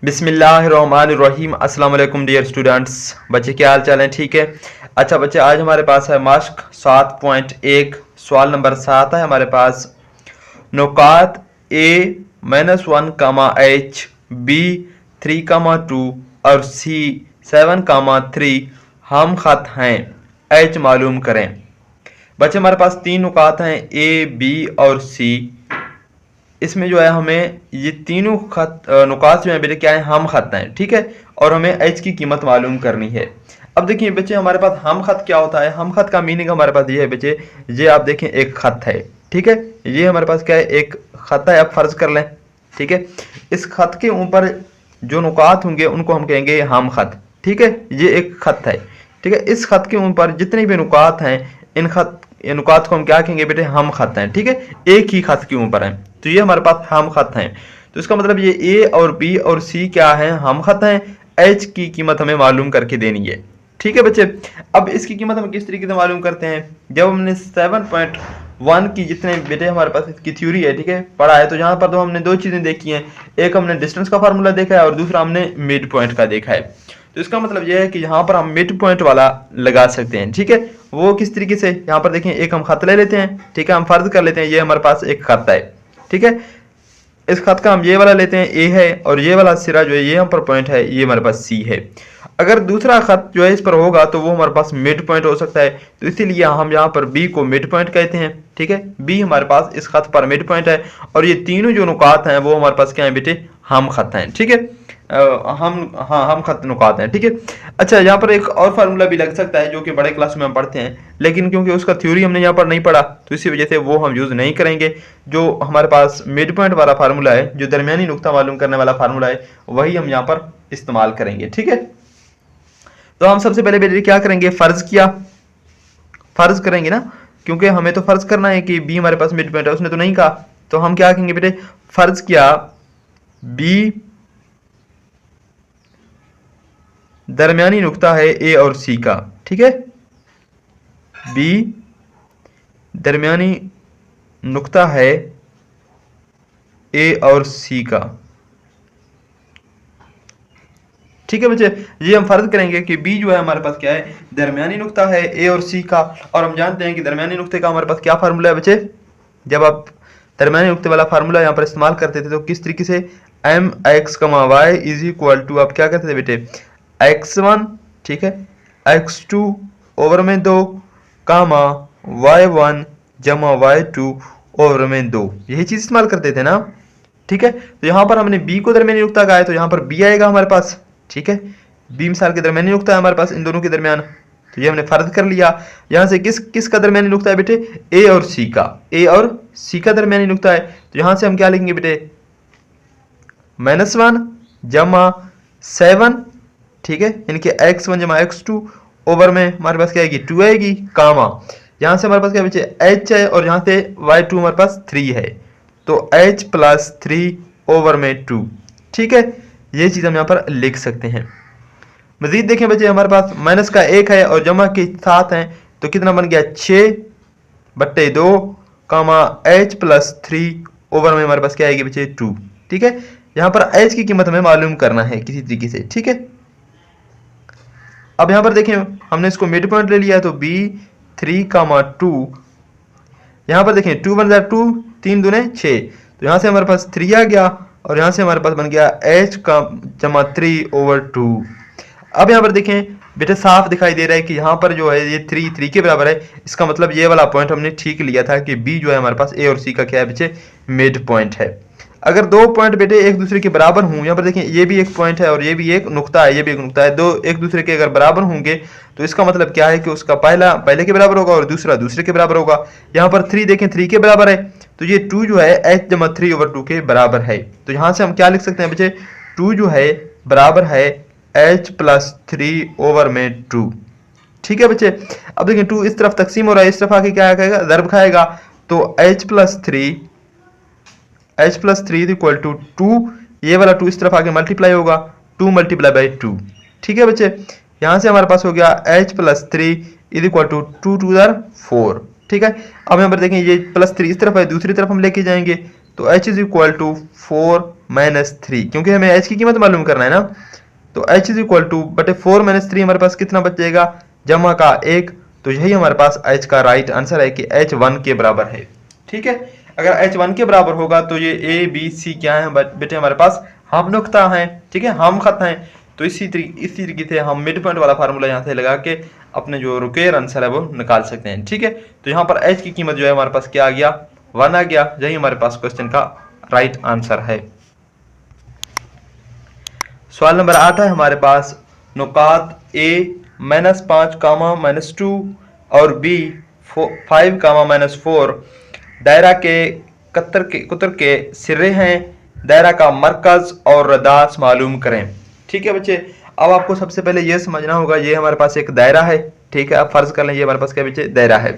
बिस्मिल्लाहिर्रहमानिर्रहीम। अस्सलाम वालेकुम डियर स्टूडेंट्स। बच्चे क्या हाल चाल है? ठीक है। अच्छा बच्चे, आज हमारे पास है मास्क 7.1 सवाल नंबर 7 है हमारे पास। नुकात A-1, B 3, 2 और C 7, 3 हम खत हैं, H मालूम करें। बच्चे हमारे पास तीन नुकात हैं A, B और C। इसमें जो है हमें ये तीनों नुकात जो है बेटे क्या है, हम खत हैं, ठीक है। और हमें एच की कीमत मालूम करनी है। अब देखिए बच्चे, हमारे पास हम खत क्या होता है? हम खत का मीनिंग हमारे पास ये है बच्चे, ये आप देखें एक खत है, ठीक है। ये हमारे पास क्या है, एक खत है। आप फर्ज कर लें, ठीक है। इस खत के ऊपर जो नुकात होंगे उनको हम कहेंगे हम खत, ठीक है। ये एक खत है, ठीक है। इस खत के ऊपर जितने भी नुकात हैं, इन नुकात को हम क्या कहेंगे बेटे, हम खत हैं, ठीक है। एक ही खत के ऊपर है, तो ये हमारे पास हम खत हैं। तो इसका मतलब ये ए और बी और सी क्या है, हम खत हैं। एच की कीमत हमें मालूम करके देनी है, ठीक है बच्चे। अब इसकी कीमत हम किस तरीके से मालूम करते हैं? जब हमने 7.1 की जितने बेटे हमारे पास इसकी थ्योरी है, ठीक है, पढ़ा है, तो यहाँ पर तो हमने दो चीजें देखी हैं। एक हमने डिस्टेंस का फार्मूला देखा है और दूसरा हमने मिड पॉइंट का देखा है। तो इसका मतलब यह है कि यहाँ पर हम मिड पॉइंट वाला लगा सकते हैं, ठीक है। वो किस तरीके से? यहाँ पर देखें, एक हम खत ले लेते हैं, ठीक है। हम फर्ज कर लेते हैं ये हमारे पास एक खत है, ठीक है। इस खत का हम ये वाला लेते हैं, ए है, और ये वाला सिरा जो है ये हम पर पॉइंट है, ये हमारे पास सी है। अगर दूसरा खत जो है इस पर होगा तो वो हमारे पास मिड पॉइंट हो सकता है, तो इसीलिए हम यहाँ पर बी को मिड पॉइंट कहते हैं, ठीक है। बी हमारे पास इस खत पर मिड पॉइंट है, और ये तीनों जो नुकात हैं वो हमारे पास क्या है बेटे, हम खत हैं, ठीक है। हम खत नुकात हैं, ठीक है। अच्छा, यहाँ पर एक और फार्मूला भी लग सकता है जो कि बड़े क्लास में हम पढ़ते हैं, लेकिन क्योंकि उसका थ्योरी हमने यहाँ पर नहीं पढ़ा तो इसी वजह से वो हम यूज नहीं करेंगे। जो हमारे पास मिड पॉइंट वाला फार्मूला है, जो दरमियानी नुक्ता मालूम करने वाला फार्मूला है, वही हम यहाँ पर इस्तेमाल करेंगे, ठीक है। तो हम सबसे पहले बेटे क्या करेंगे, फर्ज करेंगे ना, क्योंकि हमें तो फर्ज करना है कि बी हमारे पास मिड पॉइंट है, उसने तो नहीं कहा। तो हम क्या कहेंगे बेटे, फर्ज किया बी दरमियानी नुक्ता है ए और सी का, ठीक है। बी दरमियानी नुक्ता है ए और सी का, ठीक है बच्चे। ये हम फर्ज करेंगे कि बी जो है हमारे पास क्या है, दरमियानी नुक्ता है ए और सी का। और हम जानते हैं कि दरमियानी नुक्ते का हमारे पास क्या फार्मूला है बच्चे? जब आप दरमियानी नुक्ते वाला फार्मूला यहाँ पर इस्तेमाल करते थे तो किस तरीके से, एम एक्स कमा वाई इज इक्वल टू, आप क्या करते थे बेटे, x1, ठीक है, x2 ओवर में 2 कामा y1 जमा y2 ओवर में 2, यही चीज इस्तेमाल करते थे ना, ठीक है। तो यहाँ पर हमने b को दरमियानी नुक्ता कहा है, तो यहाँ पर b आएगा हमारे पास, ठीक है। b मिसाल के दरमियानी नुक्ता है हमारे पास इन दोनों के दरमियान, तो ये हमने फर्ज कर लिया। यहाँ से किस का दरमियानी नुक्ता है बेटे, a और c का दरमियानी नुक्ता है। तो यहाँ से हम क्या लिखेंगे बेटे, -1 जमा 7, ठीक है, इनके x1 जमा x2 ओवर में हमारे पास क्या आएगी, 2 आएगी, कामा यहाँ से हमारे पास क्या बचे, h है, और यहाँ से y2 हमारे पास 3 है, तो h प्लस 3 ओवर में 2, ठीक है। ये चीज़ हम यहाँ पर लिख सकते हैं। मजीद देखें बच्चे, हमारे पास माइनस का 1 है और जमा के 7 हैं, तो कितना बन गया, 6/2 कामा h प्लस 3 ओवर में हमारे पास क्या आएगी बच्चे, 2, ठीक है। यहाँ पर h की कीमत हमें मालूम करना है किसी तरीके से, ठीक है। अब यहाँ पर देखें, हमने इसको मिड पॉइंट ले लिया है, तो b 3, 2, यहाँ पर देखें 2 बन जाए 2, 3 दूने 6, तो यहाँ से हमारे पास 3 आ गया, और यहाँ से हमारे पास बन गया h का जमा 3 ओवर 2। अब यहाँ पर देखें बेटे, साफ दिखाई दे रहा है कि यहाँ पर जो है ये 3 के बराबर है। इसका मतलब ये वाला पॉइंट हमने ठीक लिया था कि b जो है हमारे पास a और c का क्या है बच्चे, मिड पॉइंट है। अगर दो पॉइंट बेटे एक दूसरे के बराबर हों, यहाँ पर देखें ये भी एक पॉइंट है और ये भी एक नुक्ता है, ये भी एक नुक्ता है, दो एक दूसरे के अगर बराबर होंगे तो इसका मतलब क्या है कि उसका पहला पहले के बराबर होगा और दूसरा दूसरे के बराबर होगा। यहाँ पर 3 देखें 3 के बराबर है, तो ये 2 जो है h जमा 3 ओवर 2 के बराबर है। तो यहाँ से हम क्या लिख सकते हैं बच्चे, 2 जो है बराबर है h प्लस 3 ओवर में 2, ठीक है बच्चे। अब देखें 2 इस तरफ तकसीम हो रहा है, इस तरफ आके क्या खाएगा, ज़र्ब खाएगा, तो h प्लस 3 इक्वल टू 2, ये वाला 2 इस तरफ आके मल्टीप्लाई होगा, 2 मल्टीप्लाई बाई 2, ठीक है बच्चे। यहाँ से हमारे पास हो गया h प्लस 3 इक्वल टू 2 2 4, ठीक है। अब यहाँ पर देखें ये प्लस 3 इस तरफ है, दूसरी तरफ हम लेके जाएंगे, तो h is equal to 4 minus 3, क्योंकि हमें h की कीमत मालूम करना है ना। तो h इज इक्वल टू बटे 4 माइनस 3 हमारे पास कितना बच जाएगा, जमा का 1। तो यही हमारे पास h का राइट आंसर है कि h 1 के बराबर है। ठीक है, अगर h 1 के बराबर होगा तो ये a b c क्या है बेटे, हमारे पास हम नुक्ता है। ठीक है, हम खत हैं। तो इसी तरीके से हम मिड पॉइंट वाला फार्मूला यहाँ से लगा के अपने जो रिक्वायर आंसर है वो निकाल सकते हैं। ठीक है, तो यहाँ पर h की कीमत जो है हमारे पास क्या आ गया, 1 आ गया। यही हमारे पास क्वेश्चन का राइट आंसर है। सवाल नंबर 8 है हमारे पास, नुकात a -5 कामा -2 और b 5 कामा -4 दायरा के कुतर के सिरे हैं। दायरा का मरकज और रदास मालूम करें। ठीक है बच्चे, अब आपको सबसे पहले ये समझना होगा, ये हमारे पास एक दायरा है। ठीक है, अब फर्ज कर लें ये हमारे पास क्या बच्चे, दायरा है।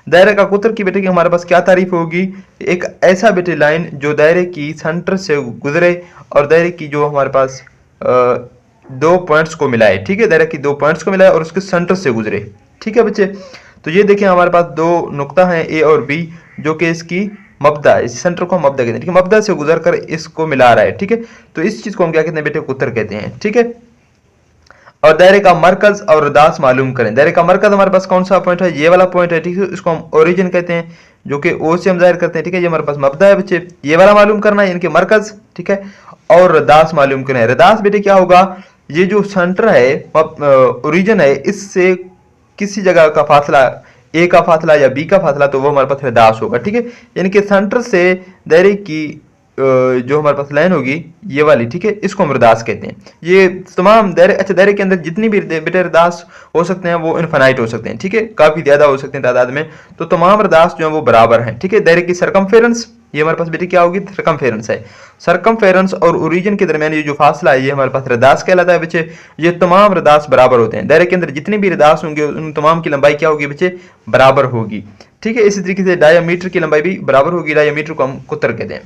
दायरे का कुतर की बेटे की हमारे पास क्या तारीफ होगी, एक ऐसा बेटे लाइन जो दायरे की सेंटर से गुजरे और दायरे की जो हमारे पास दो पॉइंट्स को मिलाए। ठीक है, दायरे की दो पॉइंट्स को मिलाए और उसके सेंटर से गुजरे। ठीक है बच्चे, तो ये देखिए हमारे पास दो नुक्ता हैं ए और बी, जो कि इसकी मबदा, इस सेंटर को मबदा कहते हैं। ठीक है, मबदा से गुजर कर इसको मिला रहा है। ठीक है, तो इस चीज को हम क्या कहते हैं बेटे, कुतर कहते हैं। ठीक है, और दायरे का मरकज और रदास मालूम करें। दायरे का मरकज हमारे पास कौन सा पॉइंट है, ये वाला पॉइंट है। ठीक है, इसको हम ओरिजिन कहते हैं, जो कि ओ से हम जाहिर करते हैं। ठीक है, ये हमारे पास मबदा है बच्चे, ये वाला मालूम करना है, इनके मरकज। ठीक है, और रदास मालूम करें। रदास बेटे क्या होगा, ये जो सेंटर है ओरिजिन है, इससे किसी जगह का फासला, ए का फासला या बी का फासला, तो वो हमारे पास रदास होगा। ठीक है, यानी कि सेंटर से दायरे की जो हमारे पास लाइन होगी ये वाली, ठीक है, इसको हम रदास कहते हैं। ये तमाम दायरे, अच्छा दायरे के अंदर जितनी भी बेटे रदास हो सकते हैं वो इनफाइनाइट हो सकते हैं। ठीक है, काफी ज्यादा हो सकते हैं तादाद में, तो तमाम रदास जो है वो बराबर हैं। ठीक है, दायरे की सरकमफेरेंस, ये हमारे पास बेटे क्या होगी, सरकमफेरेंस है। सरकमफेरेंस और ओरिजिन के दरमियान ये जो फासला है ये हमारे पास रदास कहलाता है बच्चे। ये तमाम रदास बराबर होते हैं। दायरे के अंदर जितने भी रदास होंगे उन तमाम की लंबाई क्या होगी बच्चे, बराबर होगी। ठीक है, इसी तरीके से डायमीटर की लंबाई भी बराबर होगी। डायमीटर को हम कुतर कहते हैं।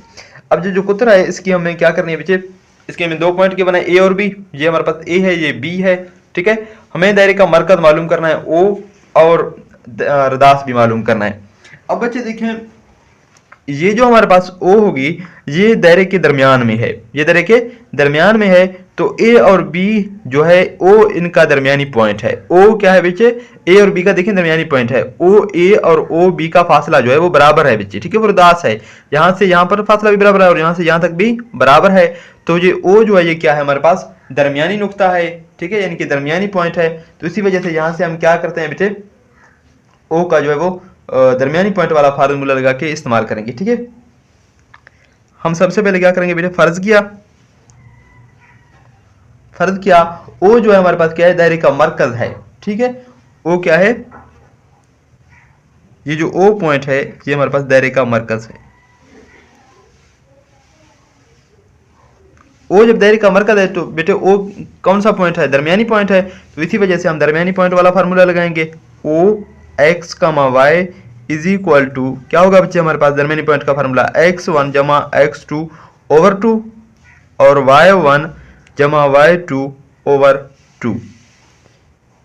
अब जो कुतर है इसकी हमें क्या करनी है बच्चे, इसके हमें दो पॉइंट के बनाए ए और बी। ये हमारे पास ए है, ये बी है। ठीक है, हमें दायरे का मरकज मालूम करना है ओ, और रदास भी मालूम करना है। अब बच्चे देखें, ये जो हमारे पास ओ होगी ये दायरे के दरमियान में है, ये दायरे के दरमियान में है। तो ए और बी जो है ओ इनका दरमियानी पॉइंट है। ओ क्या है बच्चे, ए और बी का देखें दरमियानी पॉइंट है। ओ ए और ओ बी का फासला जो है वो बराबर है बच्चे। ठीक है, वो रदास है। यहाँ से यहाँ पर फासला भी बराबर है और यहाँ से यहाँ तक भी बराबर है। तो ये ओ जो है ये क्या है, हमारे पास दरमियानी नुक्ता है। ठीक है, यानी कि दरमियानी पॉइंट है। तो इसी वजह से यहाँ से हम क्या करते हैं बेटे, ओ का जो है वो दरमियानी पॉइंट वाला फार्मूला लगा के इस्तेमाल करेंगे। ठीक है, हम सबसे पहले क्या करेंगे बेटे, फर्ज किया ओ जो है हमारे पास क्या है, दायरे का मरकज है। ठीक है, ओ क्या है, ये जो ओ पॉइंट है ये हमारे पास दायरे का मरकज है। ओ जब दायरे का मरकज है तो बेटे ओ कौन सा पॉइंट है, दरमियानी पॉइंट है। तो इसी वजह से हम दरमियानी पॉइंट वाला फार्मूला लगाएंगे। ओ एक्स कमा वाई इज इक्वल टू क्या होगा बच्चे, हमारे पास दरमियानी पॉइंट का फार्मूला x1 जमा x2 ओवर 2 और y1 जमा y2 ओवर 2।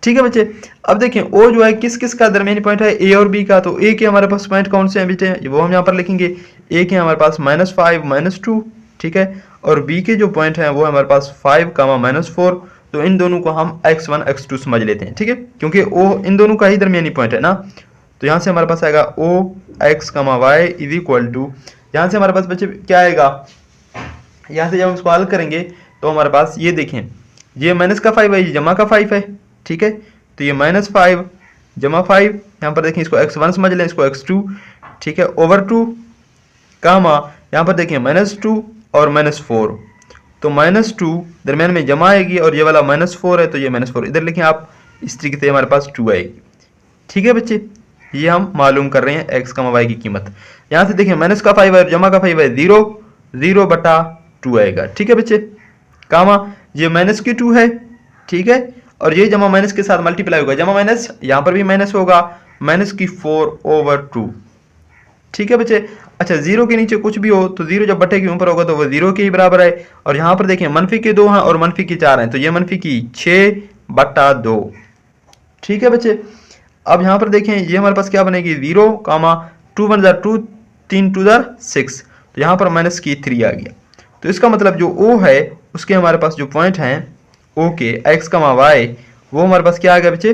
ठीक है बच्चे, अब देखें ओ जो है किस किस का दरमियानी पॉइंट है, ए और बी का। तो ए के हमारे पास पॉइंट कौन से हैं बेटे, वो हम यहाँ पर लिखेंगे। ए के हमारे पास -5 -2। ठीक है, और बी के जो पॉइंट हैं वो हमारे पास 5 -4। तो इन दोनों को हम x1 x2 समझ लेते हैं। ठीक है, क्योंकि ओ इन दोनों का ही दरमियानी पॉइंट है ना। तो यहाँ से हमारे पास आएगा ओ एक्स कमा वाई इज इक्वल टू, यहाँ से हमारे पास बच्चे क्या आएगा, यहाँ से जब हम इसको हल करेंगे तो हमारे पास ये देखें, ये माइनस का 5 है, ये जमा का 5 है। ठीक है, तो ये -5 जमा 5, यहाँ पर देखें इसको x1 समझ लें, इसको x2। ठीक है, ओवर 2 कामा यहाँ पर देखें -2 और -4। तो -2 दरमियान में जमा आएगी और ये वाला -4 है, तो ये -4 इधर लिखें आप, इस तरीके से हमारे पास 2 आएगी। ठीक है बच्चे, ये हम मालूम कर रहे हैं एक्स कमा वाई की कीमत। यहाँ से देखें माइनस का 5 है, जमा का 5 है, 0 बटा 2 आएगा। ठीक है बच्चे, कामा ये माइनस की 2 है। ठीक है, और ये जमा माइनस के साथ मल्टीप्लाई होगा, जमा माइनस यहाँ पर भी माइनस होगा, माइनस की 4 ओवर 2। ठीक है बच्चे, अच्छा 0 के नीचे कुछ भी हो तो 0 जब बटे के ऊपर होगा तो वो 0 के ही बराबर है। और यहाँ पर देखें मनफी के 2 हैं और मनफी की 4 हैं, तो ये मनफी की 6 बटा 2। ठीक है बच्चे, अब यहाँ पर देखें ये हमारे पास क्या बनेगी, 0 कामा 2 1 2 3 2 6। तो यहाँ पर माइनस की 3 आ गया। तो इसका मतलब जो ओ है उसके हमारे पास जो पॉइंट हैं ओ के एक्स कमा वाई, वो हमारे पास क्या आ गया बच्चे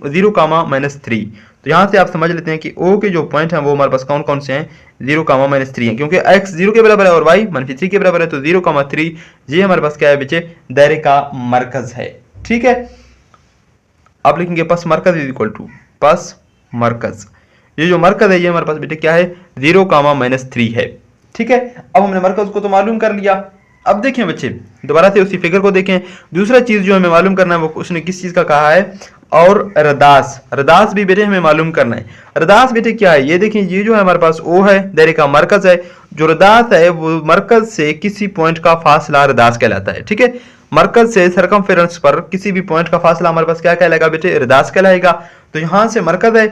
0 कामा -3। तो यहाँ से आप समझ लेते हैं कि ओ के जो पॉइंट हैं वो हमारे पास कौन कौन से हैं, 0 कामा -3 है, क्योंकि x 0 के बराबर है और y -3 के बराबर है, तो 0 कामा 3 ये हमारे पास क्या है बच्चे दायरे का मरकज है। ठीक है, आप लिखेंगे पस मरकज इज इक्वल टू पस मरकज, ये जो मरकज है ये हमारे पास बेटे क्या है 0 कामा -3 है। ठीक है, अब हमने मरकज को तो मालूम कर लिया। अब देखें बच्चे दोबारा से उसी फिगर को देखें, दूसरा चीज जो हमें मालूम करना है वो उसने किस चीज का कहा है, और रदास, रदास भी बेटे हमें मालूम करना है। रदास बेटे क्या है, ये देखें ये जो है हमारे पास ओ है दायरे का मरकज है, जो रदास है वो मरकज से किसी पॉइंट का फासला रदास कहलाता है। ठीक है, मरकज से सरकमफेरेंस पर किसी भी पॉइंट का फासला हमारे पास क्या कहलाएगा बेटे रदास कहलाएगा। तो यहां से मरकज है,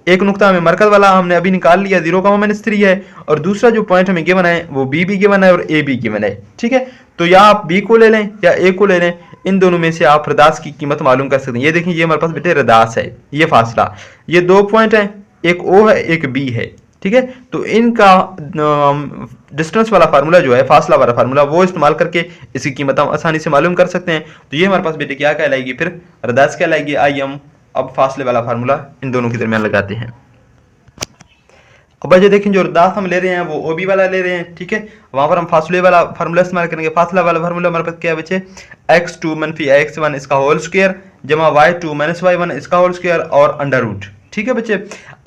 एक नुक्ता हमें मरकज वाला हमने अभी निकाल लिया 0 कामा -3 है, और दूसरा जो पॉइंट हमें गिवन है वो बी भी गिवन है और ए भी गिवन है। ठीक है, तो या आप बी को ले लें या ए को ले लें, इन दोनों में से आप रदास की कीमत मालूम कर सकते हैं। ये देखें ये हमारे पास बेटे रदास है, ये फासला, ये 2 पॉइंट हैं, एक ओ है एक बी है। ठीक है, तो इनका डिस्टेंस वाला फार्मूला जो है, फासला वाला फार्मूला, वो इस्तेमाल करके इसकी कीमत हम आसानी से मालूम कर सकते हैं। तो ये हमारे पास बेटे क्या कहलाएगी, फिर रदास कहलाएगी। आइए हम अब फासले वाला फार्मूला इन दोनों के दरमियान लगाते हैं। अब बच्चे देखें जो रदास हम ले रहे हैं वो ओबी वाला ले रहे हैं। ठीक है, वहां पर हम फासले वाला फार्मूला इस्तेमाल करेंगे। फासला वाला फार्मूला हमारे पास क्या है बच्चे, x2 - x1 इसका होल स्क्वायर जमा y2 - y1 इसका होल स्क्वायर और अंडर रूट। ठीक है बच्चे,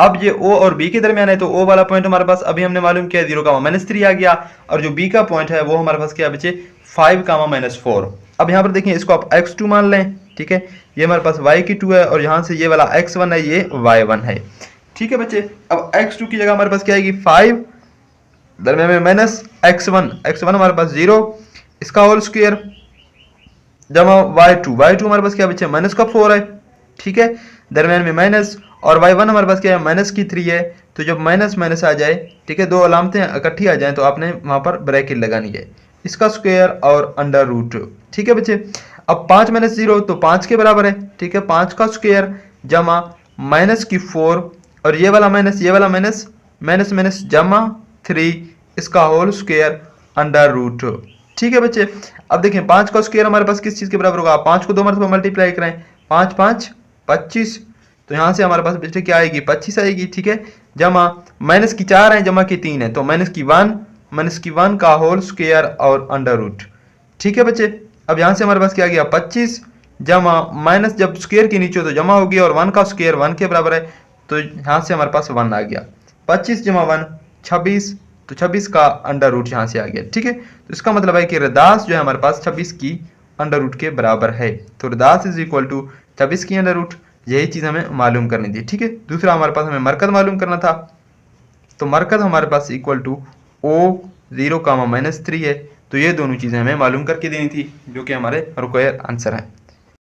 अब ये o और b के दरमियान है, तो o वाला पॉइंट हमारे पास अभी हमने मालूम किया 0 कामा -3 आ गया, और जो b का पॉइंट है वो हमारे पास क्या बच्चे 5 कामा -4। अब यहाँ पर देखिए इसको आप x2 मान लें। ठीक है, ये हमारे पास y2 है, और यहाँ से ये वाला x1 है ये y1 है। ठीक है बच्चे, अब x2 की जगह हमारे पास क्या आएगी 5, दरमियान में माइनस x1 हमारे पास 0 इसका होल स्क्वायर जमा y2 हमारे पास क्या बच्चे -4 है। ठीक है, दरमियान में माइनस, और y1 हमारे पास क्या है -3 है। तो जब माइनस माइनस आ जाए, ठीक है, दो अलामतें इकट्ठी आ जाए तो आपने वहां पर ब्रैकेट लगानी है, इसका स्क्वायर और अंडर रूट। ठीक है बच्चे, अब 5 - 0 तो 5 के बराबर है। ठीक है, 5 का स्क्वायर जमा -4, और ये वाला माइनस माइनस जमा 3 इसका होल स्क्वायर अंडर रूट। ठीक है बच्चे, अब देखें 5 का स्क्वायर हमारे पास किस चीज के बराबर होगा, 5 को 2 मरतबा मल्टीप्लाई करें, 5 - 5 = 25, तो यहाँ से हमारे पास बच्चे क्या आएगी 25 आएगी। ठीक है, जमा माइनस की 4 है जमा की 3 है, तो -1 का होल स्क्वायर और अंडर रूट। ठीक है बच्चे, अब यहाँ से हमारे पास क्या आ गया 25 जमा माइनस, जब स्क्वायर के नीचे तो जमा होगी, और 1 का स्क्वायर 1 के बराबर है, तो यहाँ से हमारे पास 1 आ गया। 25 जमा 1 26, तो 26 का अंडर रूट यहाँ से आ गया। ठीक है, तो इसका मतलब है कि रदास जो है हमारे पास 26 की अंडर रूट के बराबर है। तो रदास इज इक्वल टू 26 की अंडर रूट, यही चीज़ हमें मालूम करनी थी। ठीक है, दूसरा हमारे पास हमें मरकज मालूम करना था, तो मरकज हमारे पास इक्वल टू ओ 0 कामा -3 है। तो ये दोनों चीज़ें हमें मालूम करके देनी थी, जो कि हमारे रिक्वायर आंसर है।